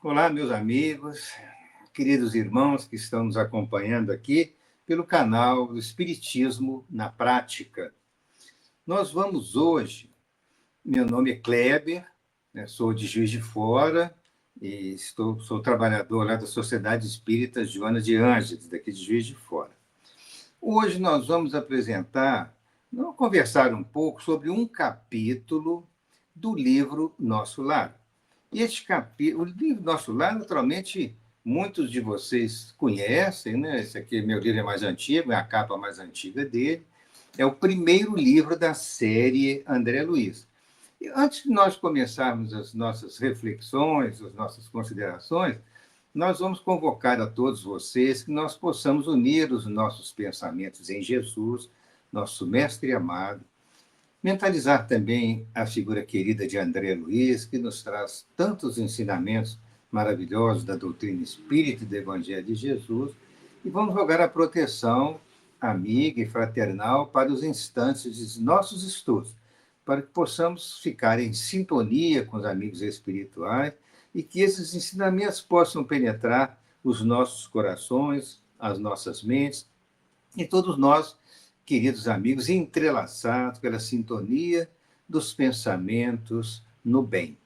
Olá, meus amigos, queridos irmãos que estão nos acompanhando aqui pelo canal do Espiritismo na Prática. Nós vamos hoje, meu nome é Kleber, né, sou de Juiz de Fora e sou trabalhador lá da Sociedade Espírita Joana de Ângeles, daqui de Juiz de Fora. Hoje nós vamos conversar um pouco sobre um capítulo do livro Nosso Lar. E este capítulo, o livro Nosso Lar, naturalmente, muitos de vocês conhecem, né? Esse aqui, meu livro é mais antigo, é a capa mais antiga dele. É o primeiro livro da série André Luiz. E antes de nós começarmos as nossas reflexões, as nossas considerações, nós vamos convocar a todos vocês que nós possamos unir os nossos pensamentos em Jesus, nosso mestre amado, mentalizar também a figura querida de André Luiz, que nos traz tantos ensinamentos maravilhosos da doutrina espírita e do Evangelho de Jesus, e vamos rogar a proteção amiga e fraternal para os instantes de nossos estudos, para que possamos ficar em sintonia com os amigos espirituais e que esses ensinamentos possam penetrar os nossos corações, as nossas mentes, e todos nós, queridos amigos, entrelaçados pela sintonia dos pensamentos no bem.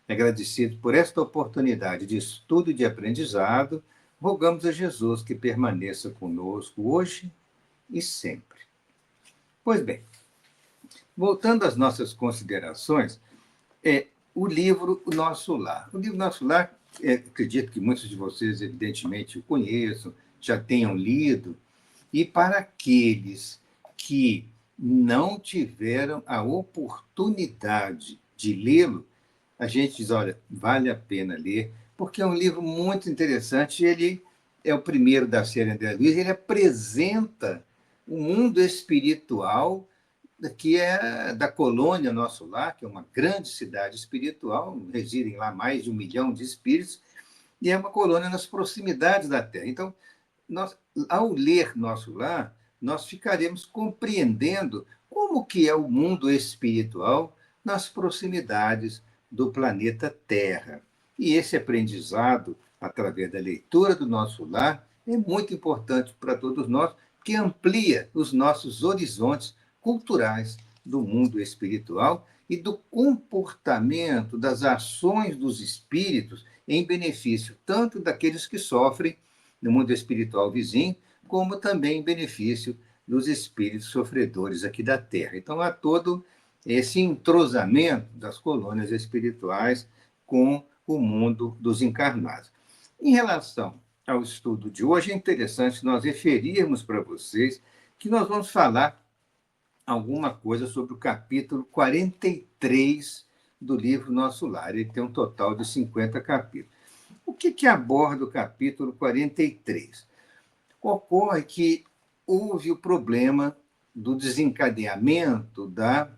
Agradecido por esta oportunidade de estudo e de aprendizado, rogamos a Jesus que permaneça conosco hoje e sempre. Pois bem, voltando às nossas considerações, o livro Nosso Lar. O livro Nosso Lar, acredito que muitos de vocês, evidentemente, o conheçam, já tenham lido, e para aqueles que não tiveram a oportunidade de lê-lo, a gente diz, olha, vale a pena ler, porque é um livro muito interessante. Ele é o primeiro da série André Luiz, ele apresenta o mundo espiritual que é da colônia Nosso Lar, que é uma grande cidade espiritual, residem lá mais de 1 milhão de espíritos, e é uma colônia nas proximidades da Terra. Então, nós, ao ler Nosso Lar, nós ficaremos compreendendo como que é o mundo espiritual nas proximidades do planeta Terra. E esse aprendizado, através da leitura do Nosso Lar, é muito importante para todos nós, que amplia os nossos horizontes culturais do mundo espiritual e do comportamento, das ações dos espíritos em benefício tanto daqueles que sofrem no mundo espiritual vizinho, como também em benefício dos espíritos sofredores aqui da Terra. Então, há todo esse entrosamento das colônias espirituais com o mundo dos encarnados. Em relação ao estudo de hoje, é interessante nós referirmos para vocês que nós vamos falar alguma coisa sobre o capítulo 43 do livro Nosso Lar. Ele tem um total de 50 capítulos. O que aborda o capítulo 43? Ocorre que houve o problema do desencadeamento da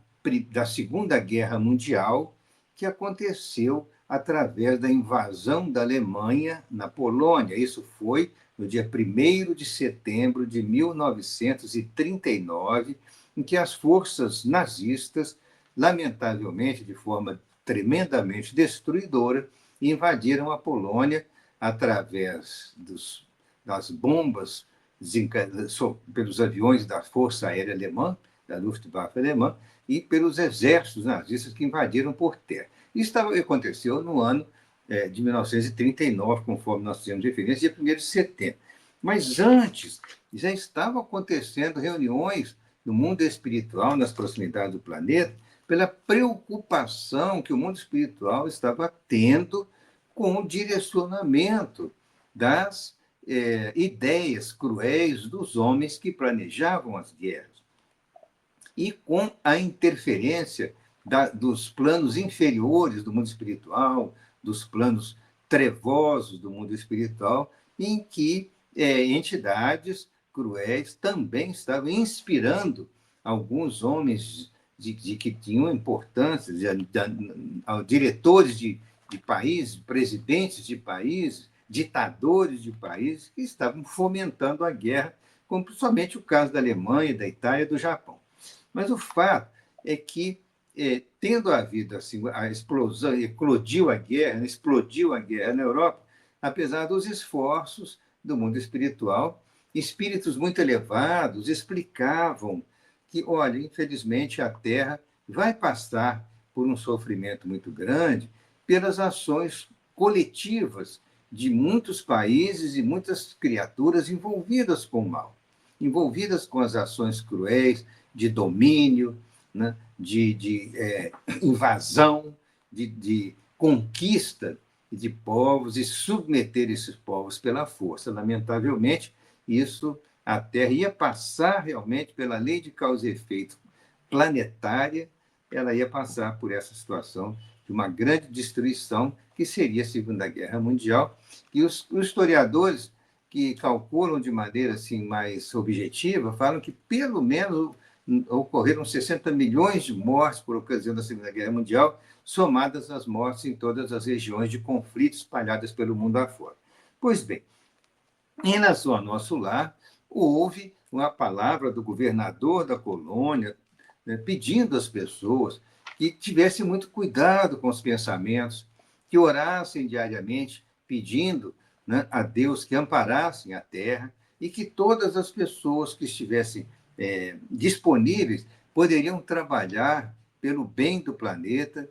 Segunda Guerra Mundial, que aconteceu através da invasão da Alemanha na Polônia. Isso foi no dia 1º de setembro de 1939, em que as forças nazistas, lamentavelmente, de forma tremendamente destruidora, invadiram a Polônia através das bombas pelos aviões da Força Aérea Alemã, da Luftwaffe alemã, e pelos exércitos nazistas que invadiram por terra. Isso aconteceu no ano de 1939, conforme nós temos referência, dia 1º de setembro. Mas antes, já estavam acontecendo reuniões no mundo espiritual, nas proximidades do planeta, pela preocupação que o mundo espiritual estava tendo com o direcionamento das ideias cruéis dos homens que planejavam as guerras. E com a interferência dos planos inferiores do mundo espiritual, dos planos trevosos do mundo espiritual, em que entidades cruéis também estavam inspirando alguns homens que tinham importância, diretores de países, presidentes de países, ditadores de países que estavam fomentando a guerra, como somente o caso da Alemanha, da Itália e do Japão. Mas o fato é que tendo havido assim, a explosão, explodiu a guerra na Europa, apesar dos esforços do mundo espiritual, espíritos muito elevados explicavam que, olha, infelizmente a Terra vai passar por um sofrimento muito grande pelas ações coletivas de muitos países e muitas criaturas envolvidas com o mal, envolvidas com as ações cruéis de domínio, né, de invasão, de conquista de povos e submeter esses povos pela força. Lamentavelmente, isso, a Terra ia passar realmente pela lei de causa e efeito planetária, ela ia passar por essa situação de uma grande destruição, que seria a Segunda Guerra Mundial, e os historiadores que calculam de maneira assim mais objetiva falam que pelo menos ocorreram 60 milhões de mortes por ocasião da Segunda Guerra Mundial, somadas às mortes em todas as regiões de conflito espalhadas pelo mundo afora. Pois bem, em relação ao nosso lar, houve uma palavra do governador da colônia, né, pedindo às pessoas que tivessem muito cuidado com os pensamentos, que orassem diariamente, pedindo, né, a Deus que amparassem a terra e que todas as pessoas que estivessem disponíveis poderiam trabalhar pelo bem do planeta,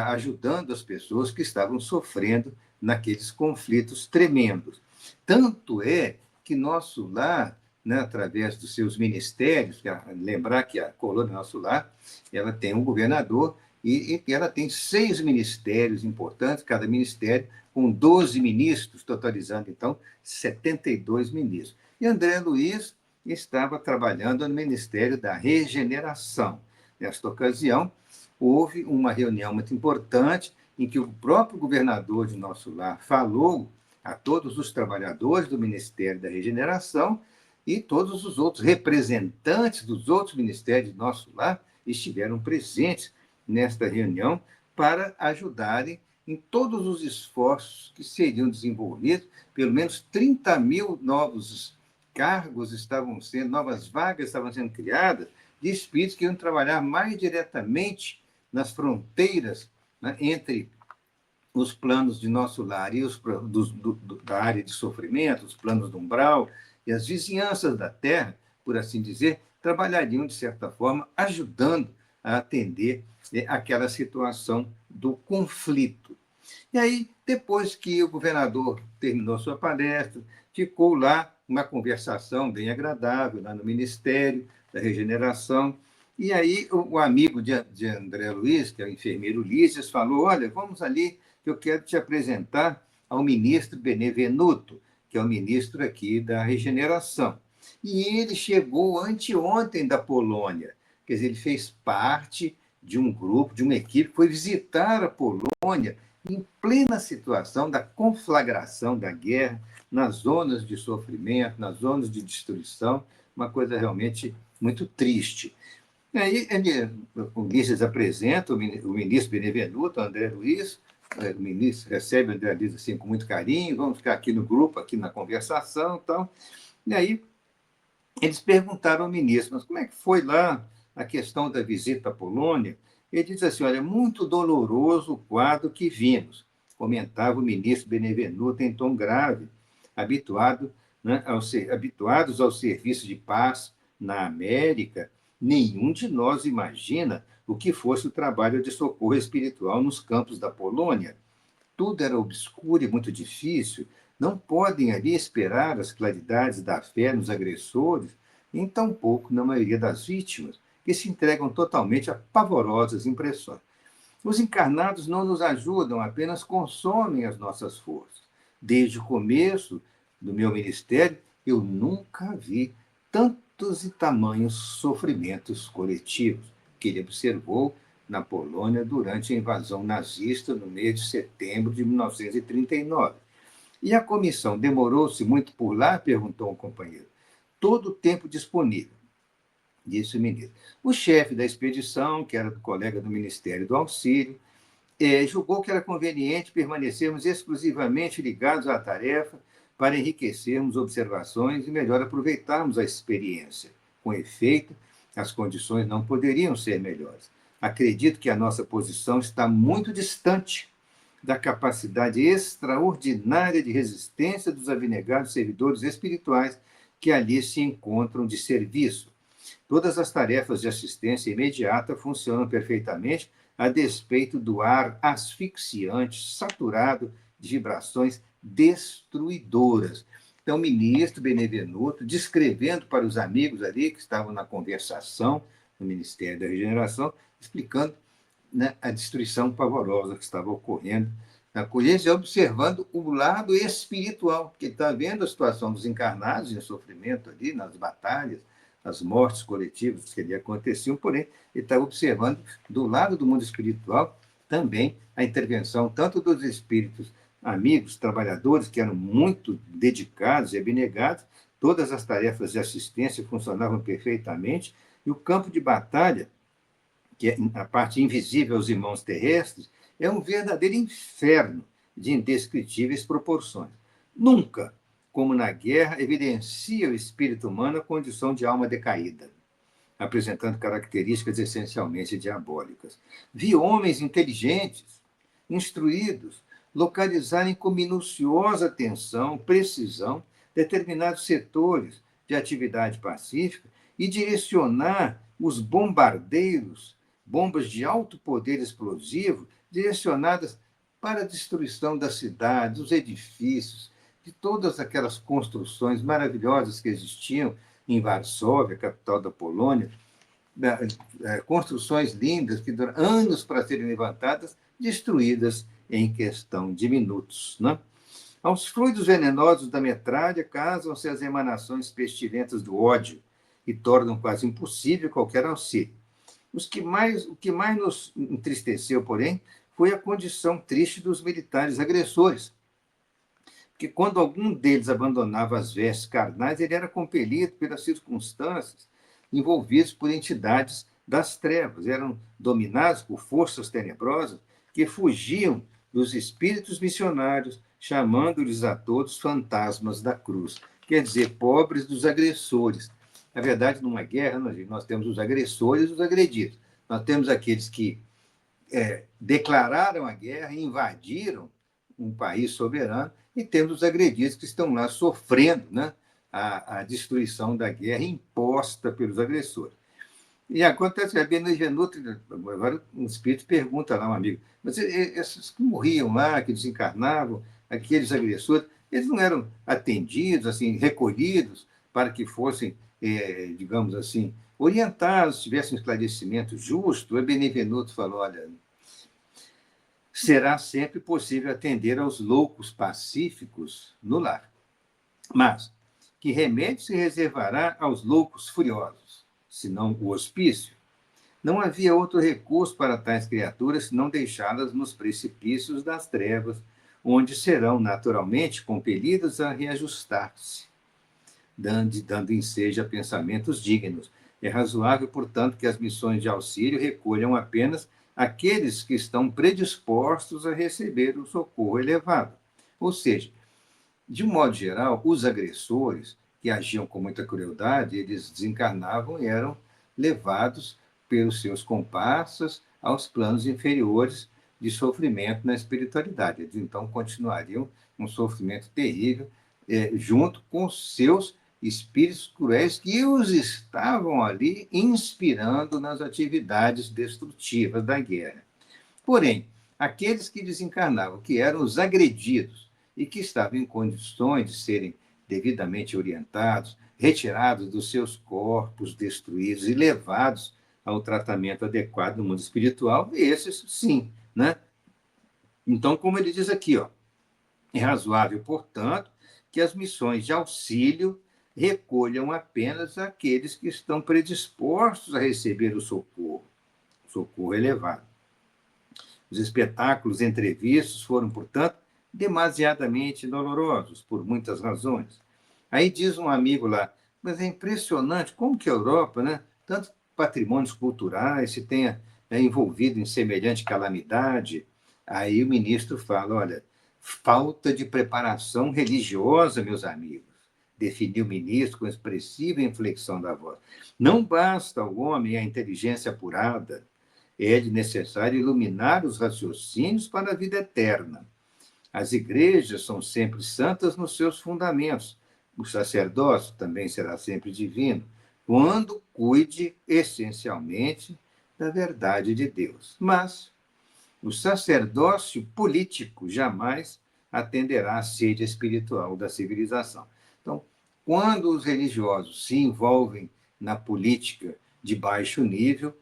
ajudando as pessoas que estavam sofrendo naqueles conflitos tremendos. Tanto é que nosso lar, né, através dos seus ministérios, lembrar que a colônia Nosso Lar, ela tem um governador e ela tem 6 ministérios importantes, cada ministério com 12 ministros, totalizando, então, 72 ministros. E André Luiz estava trabalhando no Ministério da Regeneração. Nesta ocasião, houve uma reunião muito importante em que o próprio governador de Nosso Lar falou a todos os trabalhadores do Ministério da Regeneração e todos os outros representantes dos outros ministérios de Nosso Lar estiveram presentes nesta reunião para ajudarem em todos os esforços que seriam desenvolvidos. Pelo menos 30 mil novos cargos estavam sendo, novas vagas estavam sendo criadas de espíritos que iam trabalhar mais diretamente nas fronteiras, né, entre os planos de Nosso Lar e os da área de sofrimento, os planos do umbral e as vizinhanças da Terra, por assim dizer, trabalhariam, de certa forma, ajudando a atender aquela situação do conflito. E aí, depois que o governador terminou sua palestra, ficou lá uma conversação bem agradável, lá no Ministério da Regeneração. E aí, o amigo de André Luiz, que é o enfermeiro Lísias, falou: olha, vamos ali, que eu quero te apresentar ao ministro Benevenuto, que é o ministro aqui da Regeneração. E ele chegou anteontem da Polônia, quer dizer, ele fez parte de um grupo, de uma equipe, foi visitar a Polônia em plena situação da conflagração da guerra, nas zonas de sofrimento, nas zonas de destruição, uma coisa realmente muito triste. E aí o Ulisses apresenta o ministro Benevenuto, André Luiz, o ministro recebe o André Luiz assim, com muito carinho, vamos ficar aqui no grupo, aqui na conversação e tal. E aí eles perguntaram ao ministro, mas como é que foi lá a questão da visita à Polônia? Ele diz assim, olha, muito doloroso o quadro que vimos, comentava o ministro Benevenuto em tom grave, né, habituados ao serviço de paz na América, nenhum de nós imagina o que fosse o trabalho de socorro espiritual nos campos da Polônia. Tudo era obscuro e muito difícil. Não podem ali esperar as claridades da fé nos agressores, nem tampouco na maioria das vítimas, que se entregam totalmente a pavorosas impressões. Os encarnados não nos ajudam, apenas consomem as nossas forças. Desde o começo do meu ministério, eu nunca vi tantos e tamanhos sofrimentos coletivos, que ele observou na Polônia durante a invasão nazista no mês de setembro de 1939. E a comissão demorou-se muito por lá? Perguntou um companheiro. Todo o tempo disponível, disse o ministro. O chefe da expedição, que era do colega do Ministério do Auxílio, julgou que era conveniente permanecermos exclusivamente ligados à tarefa para enriquecermos observações e melhor aproveitarmos a experiência. Com efeito, as condições não poderiam ser melhores. acredito que a nossa posição está muito distante da capacidade extraordinária de resistência dos abnegados servidores espirituais que ali se encontram de serviço. Todas as tarefas de assistência imediata funcionam perfeitamente a despeito do ar asfixiante, saturado de vibrações destruidoras. Então, o ministro Benevenuto, descrevendo para os amigos ali que estavam na conversação no Ministério da Regeneração, explicando, né, a destruição pavorosa que estava ocorrendo na colheita, e observando o lado espiritual, porque está vendo a situação dos encarnados em sofrimento ali, nas batalhas, as mortes coletivas que ali aconteciam, porém, ele está observando do lado do mundo espiritual também a intervenção tanto dos espíritos amigos, trabalhadores, que eram muito dedicados e abnegados, todas as tarefas de assistência funcionavam perfeitamente, e o campo de batalha, que é a parte invisível aos irmãos terrestres, é um verdadeiro inferno de indescritíveis proporções. Nunca, como na guerra, evidencia o espírito humano a condição de alma decaída, apresentando características essencialmente diabólicas. Vi homens inteligentes, instruídos, localizarem com minuciosa atenção, precisão, determinados setores de atividade pacífica e direcionar os bombardeiros, bombas de alto poder explosivo, direcionadas para a destruição das cidades, dos edifícios, de todas aquelas construções maravilhosas que existiam em Varsóvia, capital da Polônia, construções lindas que duram anos para serem levantadas, destruídas em questão de minutos. Né? Aos fluidos venenosos da metralha casam-se as emanações pestilentas do ódio e tornam quase impossível qualquer auxílio. O que mais nos entristeceu, porém, foi a condição triste dos militares agressores, porque quando algum deles abandonava as vestes carnais, ele era compelido pelas circunstâncias, envolvidos por entidades das trevas, eram dominados por forças tenebrosas que fugiam dos espíritos missionários, chamando-lhes a todos fantasmas da cruz. Quer dizer, pobres dos agressores. Na verdade, numa guerra, nós temos os agressores e os agredidos. Nós temos aqueles que declararam a guerra, invadiram um país soberano, e temos os agredidos que estão lá sofrendo, né, a destruição da guerra imposta pelos agressores. E acontece que a Benevenuto, agora um espírito pergunta lá, um amigo, mas esses que morriam lá, que desencarnavam, aqueles agressores, eles não eram atendidos, assim, recolhidos, para que fossem, digamos assim, orientados, tivessem um esclarecimento justo? O Benevenuto falou, olha, será sempre possível atender aos loucos pacíficos no lar, mas que remédio se reservará aos loucos furiosos, senão o hospício? Não havia outro recurso para tais criaturas senão deixá-las nos precipícios das trevas, onde serão naturalmente compelidas a reajustar-se, dando ensejo a pensamentos dignos. É razoável, portanto, que as missões de auxílio recolham apenas aqueles que estão predispostos a receber o socorro elevado. Ou seja, de um modo geral, os agressores, que agiam com muita crueldade, eles desencarnavam e eram levados pelos seus comparsas aos planos inferiores de sofrimento na espiritualidade. Eles, então, continuariam um sofrimento terrível, junto com os seus espíritos cruéis que os estavam ali inspirando nas atividades destrutivas da guerra. Porém, aqueles que desencarnavam, que eram os agredidos e que estavam em condições de serem devidamente orientados, retirados dos seus corpos destruídos e levados ao tratamento adequado no mundo espiritual, esses sim, né? Então, como ele diz aqui, ó, é razoável, portanto, que as missões de auxílio recolham apenas aqueles que estão predispostos a receber o socorro elevado. Os espetáculos entrevistos foram, portanto, demasiadamente dolorosos, por muitas razões. Aí diz um amigo lá, mas é impressionante como que a Europa, né, tantos patrimônios culturais, se tenha envolvido em semelhante calamidade. Aí o ministro fala, olha, falta de preparação religiosa, meus amigos, definiu o ministro com expressiva inflexão da voz. Não basta ao homem a inteligência apurada, é de necessário iluminar os raciocínios para a vida eterna. As igrejas são sempre santas nos seus fundamentos. O sacerdócio também será sempre divino, quando cuide essencialmente da verdade de Deus. Mas o sacerdócio político jamais atenderá à sede espiritual da civilização. Então, quando os religiosos se envolvem na política de baixo nível,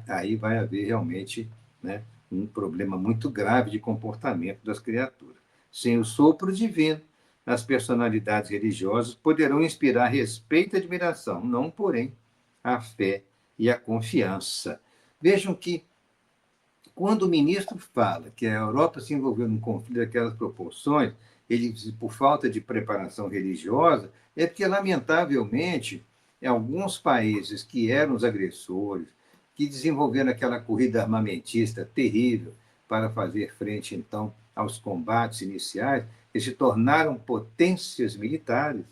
aí vai haver realmente, né, um problema muito grave de comportamento das criaturas. Sem o sopro divino, as personalidades religiosas poderão inspirar respeito e admiração, não, porém, a fé e a confiança. Vejam que quando o ministro fala que a Europa se envolveu num conflito daquelas proporções, ele diz, por falta de preparação religiosa, é porque, lamentavelmente, em alguns países que eram os agressores, que desenvolveram aquela corrida armamentista terrível para fazer frente, então, aos combates iniciais, que se tornaram potências militares,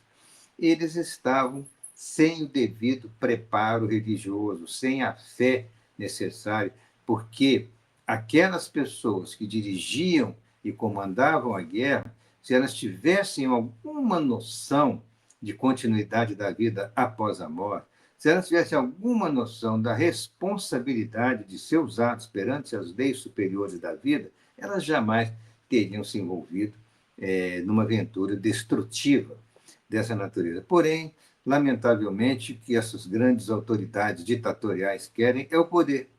eles estavam sem o devido preparo religioso, sem a fé necessária, porque aquelas pessoas que dirigiam e comandavam a guerra, se elas tivessem alguma noção de continuidade da vida após a morte, se elas tivessem alguma noção da responsabilidade de seus atos perante as leis superiores da vida, elas jamais teriam se envolvido numa aventura destrutiva dessa natureza. Porém, lamentavelmente, o que essas grandes autoridades ditatoriais querem é o poder,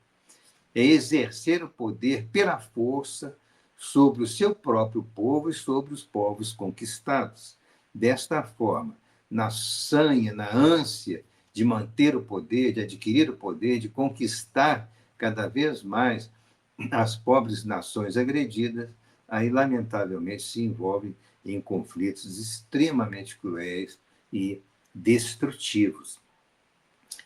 é exercer o poder pela força sobre o seu próprio povo e sobre os povos conquistados. Desta forma, na sanha, na ânsia de manter o poder, de adquirir o poder, de conquistar cada vez mais as pobres nações agredidas, aí, lamentavelmente, se envolvem em conflitos extremamente cruéis e destrutivos.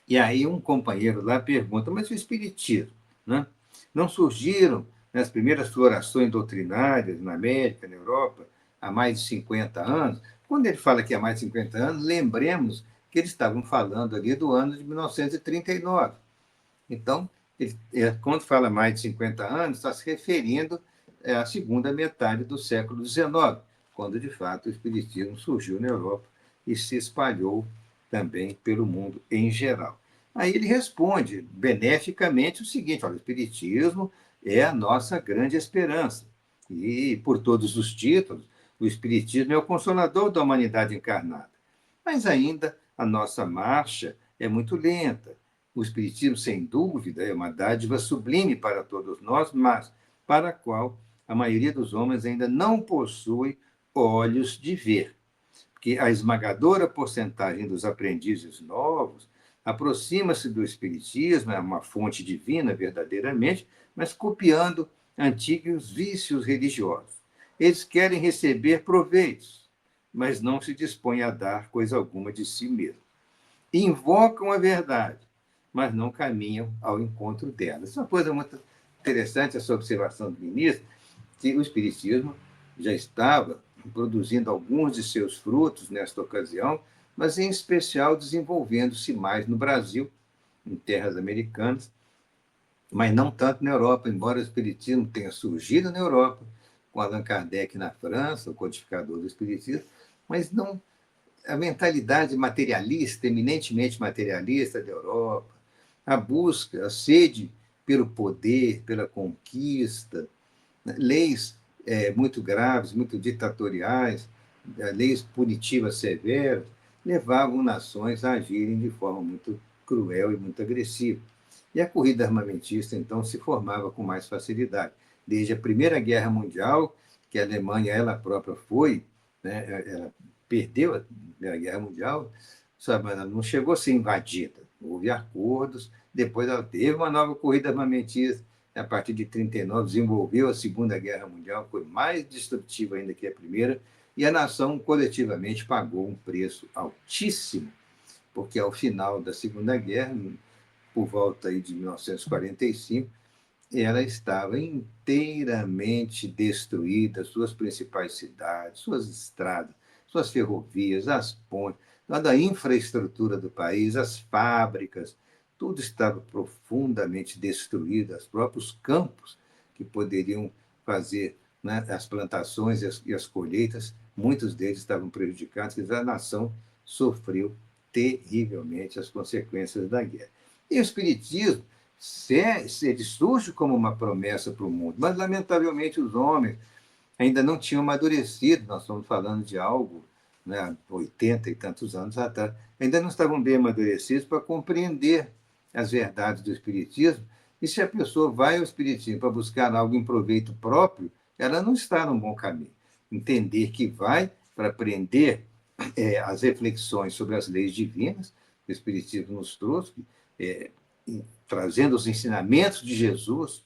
E aí um companheiro lá pergunta, mas o espiritismo, né? Não surgiram nas primeiras florações doutrinárias na América, na Europa, há mais de 50 anos? Quando ele fala que há mais de 50 anos, lembremos que eles estavam falando ali do ano de 1939. Então, quando fala mais de 50 anos, está se referindo à segunda metade do século XIX, quando, de fato, o Espiritismo surgiu na Europa e se espalhou também pelo mundo em geral. Aí ele responde beneficamente o seguinte: olha, o Espiritismo é a nossa grande esperança. E, por todos os títulos, o Espiritismo é o consolador da humanidade encarnada. Mas ainda a nossa marcha é muito lenta. O Espiritismo, sem dúvida, é uma dádiva sublime para todos nós, mas para a qual a maioria dos homens ainda não possui olhos de ver. Porque a esmagadora porcentagem dos aprendizes novos aproxima-se do Espiritismo, é uma fonte divina verdadeiramente, mas copiando antigos vícios religiosos. Eles querem receber proveitos, mas não se dispõem a dar coisa alguma de si mesmo. Invocam a verdade, mas não caminham ao encontro dela. Isso é uma coisa muito interessante, essa observação do ministro, que o Espiritismo já estava produzindo alguns de seus frutos nesta ocasião, mas, em especial, desenvolvendo-se mais no Brasil, em terras americanas, mas não tanto na Europa, embora o Espiritismo tenha surgido na Europa, com Allan Kardec na França, o codificador do Espiritismo, mas não a mentalidade materialista, eminentemente materialista da Europa, a busca, a sede pelo poder, pela conquista, né? Leis muito graves, muito ditatoriais, leis punitivas severas, levavam nações a agirem de forma muito cruel e muito agressiva. E a corrida armamentista, então, se formava com mais facilidade. Desde a Primeira Guerra Mundial, que a Alemanha ela própria foi, né, ela perdeu a Primeira Guerra Mundial, sabe, ela não chegou a ser invadida. Houve acordos, depois ela teve uma nova corrida armamentista, a partir de 1939, desenvolveu a Segunda Guerra Mundial, foi mais destrutiva ainda que a Primeira, e a nação coletivamente pagou um preço altíssimo, porque ao final da Segunda Guerra, por volta aí de 1945, ela estava inteiramente destruída, suas principais cidades, suas estradas, suas ferrovias, as pontes, toda a infraestrutura do país, as fábricas, tudo estava profundamente destruído, os próprios campos que poderiam fazer, né, as plantações e as colheitas, muitos deles estavam prejudicados, e a nação sofreu terrivelmente as consequências da guerra. E o Espiritismo, ele surge como uma promessa para o mundo, mas, lamentavelmente, os homens ainda não tinham amadurecido, nós estamos falando de algo, né, 80 e tantos anos atrás, ainda não estavam bem amadurecidos para compreender as verdades do Espiritismo, e se a pessoa vai ao Espiritismo para buscar algo em proveito próprio, ela não está no bom caminho. Entender que vai para aprender as reflexões sobre as leis divinas, que o Espiritismo nos trouxe, é, trazendo os ensinamentos de Jesus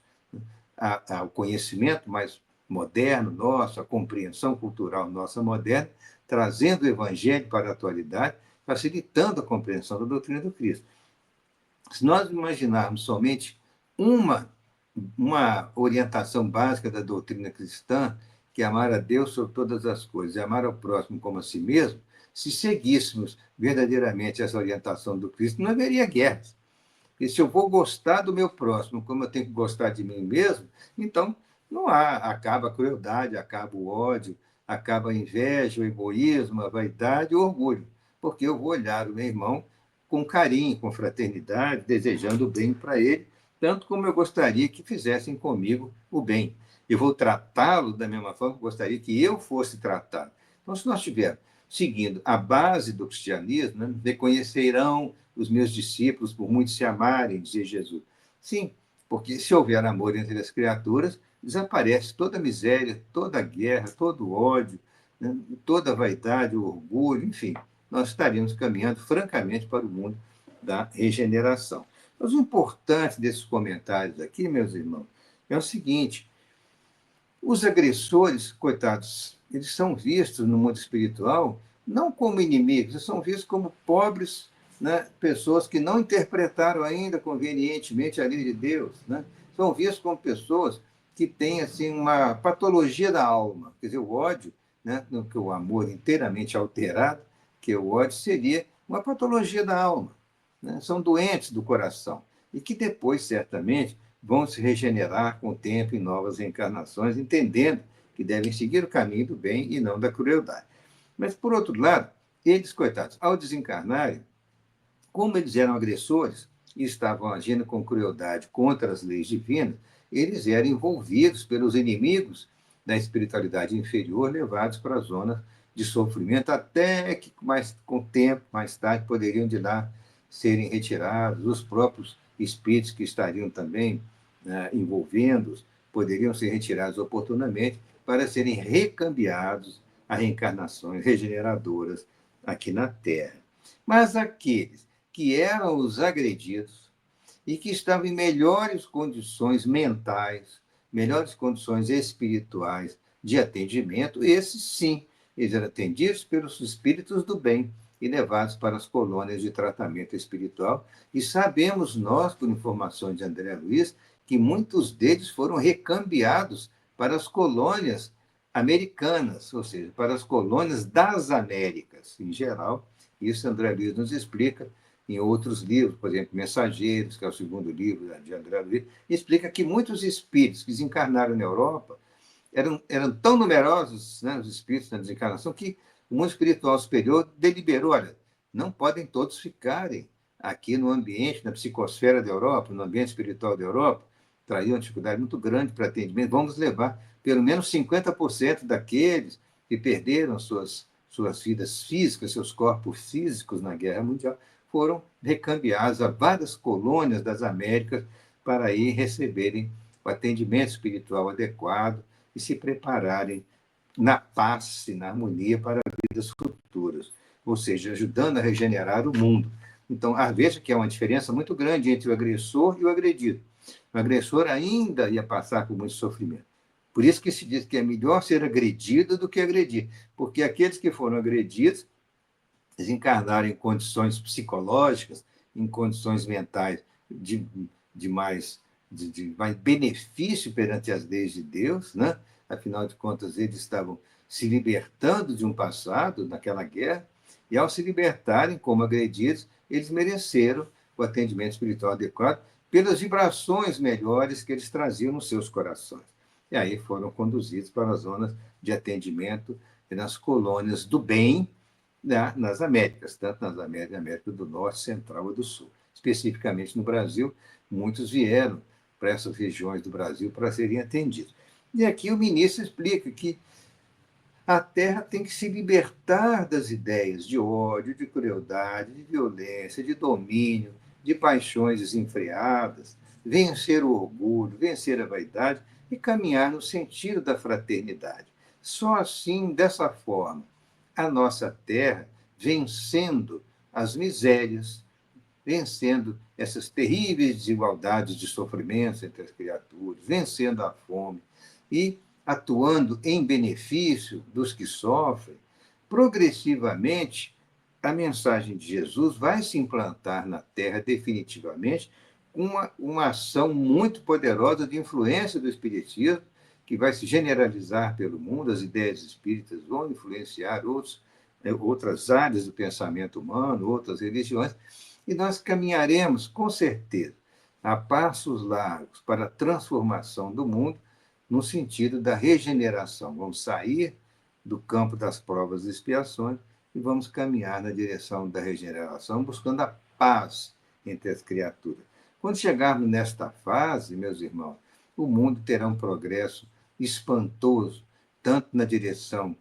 ao conhecimento mais moderno nosso, a compreensão cultural nossa moderna, trazendo o Evangelho para a atualidade, facilitando a compreensão da doutrina do Cristo. Se nós imaginarmos somente uma, uma orientação básica da doutrina cristã, que é amar a Deus sobre todas as coisas e amar ao próximo como a si mesmo, se seguíssemos verdadeiramente essa orientação do Cristo, não haveria guerras. E se eu vou gostar do meu próximo como eu tenho que gostar de mim mesmo, então não há, acaba a crueldade, acaba o ódio, acaba a inveja, o egoísmo, a vaidade, o orgulho, porque eu vou olhar o meu irmão com carinho, com fraternidade, desejando o bem para ele, tanto como eu gostaria que fizessem comigo o bem. Eu vou tratá-lo da mesma forma que eu gostaria que eu fosse tratado. Então, se nós estivermos seguindo a base do cristianismo, né, reconhecerão os meus discípulos por muito se amarem, dizia Jesus. Sim, porque se houver amor entre as criaturas, desaparece toda a miséria, toda a guerra, todo o ódio, né, toda a vaidade, o orgulho, enfim, nós estaríamos caminhando francamente para o mundo da regeneração. Mas o importante desses comentários aqui, meus irmãos, é o seguinte: os agressores, coitados, eles são vistos no mundo espiritual não como inimigos, eles são vistos como pobres, né, pessoas que não interpretaram ainda convenientemente a lei de Deus, né? São vistos como pessoas que têm assim uma patologia da alma, quer dizer, o ódio, né, no que o amor inteiramente alterado, que o ódio seria uma patologia da alma, né? São doentes do coração e que depois certamente vão se regenerar com o tempo em novas reencarnações, entendendo que devem seguir o caminho do bem e não da crueldade. Mas, por outro lado, eles, coitados, ao desencarnarem, como eles eram agressores e estavam agindo com crueldade contra as leis divinas, eles eram envolvidos pelos inimigos da espiritualidade inferior, levados para a zona de sofrimento, até que, com o tempo, mais tarde, poderiam de lá serem retirados. Os próprios espíritos que estariam também, né, envolvendo-os poderiam ser retirados oportunamente para serem recambiados a reencarnações regeneradoras aqui na Terra. Mas aqueles que eram os agredidos e que estavam em melhores condições mentais, melhores condições espirituais de atendimento, esses sim, eles eram atendidos pelos espíritos do bem e levados para as colônias de tratamento espiritual. E sabemos nós, por informações de André Luiz, que muitos deles foram recambiados para as colônias americanas, ou seja, para as colônias das Américas, em geral. Isso André Luiz nos explica em outros livros, por exemplo, Mensageiros, que é o segundo livro de André Luiz, explica que muitos espíritos que desencarnaram na Europa eram tão numerosos, né, os espíritos na desencarnação, que o mundo espiritual superior deliberou: olha, não podem todos ficarem aqui no ambiente, na psicosfera da Europa, no ambiente espiritual da Europa, traria uma dificuldade muito grande para atendimento, vamos levar pelo menos 50% daqueles que perderam suas vidas físicas, seus corpos físicos na Guerra Mundial, foram recambiados a várias colônias das Américas para aí receberem o atendimento espiritual adequado e se prepararem na paz e na harmonia para vidas futuras, ou seja, ajudando a regenerar o mundo. Então, veja que há uma diferença muito grande entre o agressor e o agredido. O agressor ainda ia passar por muito sofrimento. Por isso que se diz que é melhor ser agredido do que agredir, porque aqueles que foram agredidos desencarnaram em condições psicológicas, em condições mentais de, mais benefício perante as leis de Deus, né? Afinal de contas, eles estavam se libertando de um passado naquela guerra, e ao se libertarem como agredidos, eles mereceram o atendimento espiritual adequado pelas vibrações melhores que eles traziam nos seus corações. E aí foram conduzidos para as zonas de atendimento nas colônias do bem, né, nas Américas, tanto nas América do Norte, Central e do Sul. Especificamente no Brasil, muitos vieram para essas regiões do Brasil para serem atendidos. E aqui o ministro explica que a Terra tem que se libertar das ideias de ódio, de crueldade, de violência, de domínio, de paixões desenfreadas, vencer o orgulho, vencer a vaidade e caminhar no sentido da fraternidade. Só assim, dessa forma, a nossa Terra, vencendo as misérias, vencendo essas terríveis desigualdades de sofrimento entre as criaturas, vencendo a fome e atuando em benefício dos que sofrem, progressivamente a mensagem de Jesus vai se implantar na Terra definitivamente com uma ação muito poderosa de influência do Espiritismo, que vai se generalizar pelo mundo, as ideias espíritas vão influenciar outras áreas do pensamento humano, outras religiões, e nós caminharemos, com certeza, a passos largos para a transformação do mundo no sentido da regeneração. Vamos sair do campo das provas e expiações e vamos caminhar na direção da regeneração, buscando a paz entre as criaturas. Quando chegarmos nesta fase, meus irmãos, o mundo terá um progresso espantoso, tanto na direção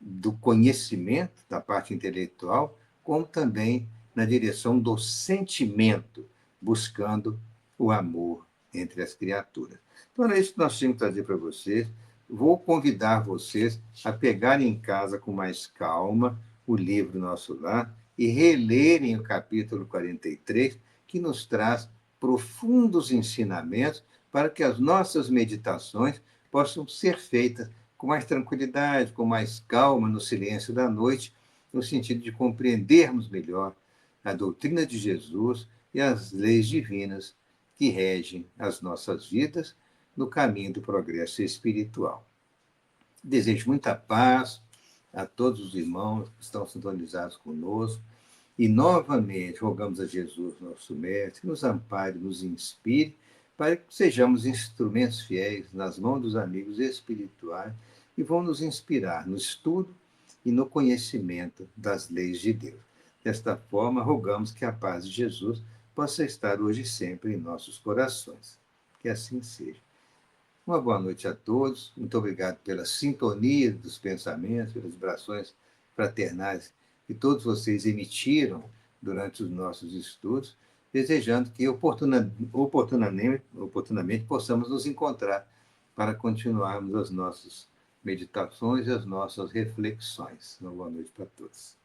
do conhecimento, da parte intelectual, como também na direção do sentimento, buscando o amor entre as criaturas. Então, é isso que nós tínhamos que trazer para vocês. Vou convidar vocês a pegarem em casa com mais calma o livro Nosso Lar e relerem o capítulo 43, que nos traz profundos ensinamentos para que as nossas meditações possam ser feitas com mais tranquilidade, com mais calma, no silêncio da noite, no sentido de compreendermos melhor a doutrina de Jesus e as leis divinas que regem as nossas vidas no caminho do progresso espiritual. Desejo muita paz a todos os irmãos que estão sintonizados conosco e, novamente, rogamos a Jesus, nosso Mestre, que nos ampare, nos inspire, para que sejamos instrumentos fiéis nas mãos dos amigos espirituais e vão nos inspirar no estudo e no conhecimento das leis de Deus. Desta forma, rogamos que a paz de Jesus possa estar hoje e sempre em nossos corações. Que assim seja. Uma boa noite a todos. Muito obrigado pela sintonia dos pensamentos, pelas vibrações fraternais que todos vocês emitiram durante os nossos estudos, desejando que oportunamente possamos nos encontrar para continuarmos as nossas meditações e as nossas reflexões. Uma boa noite para todos.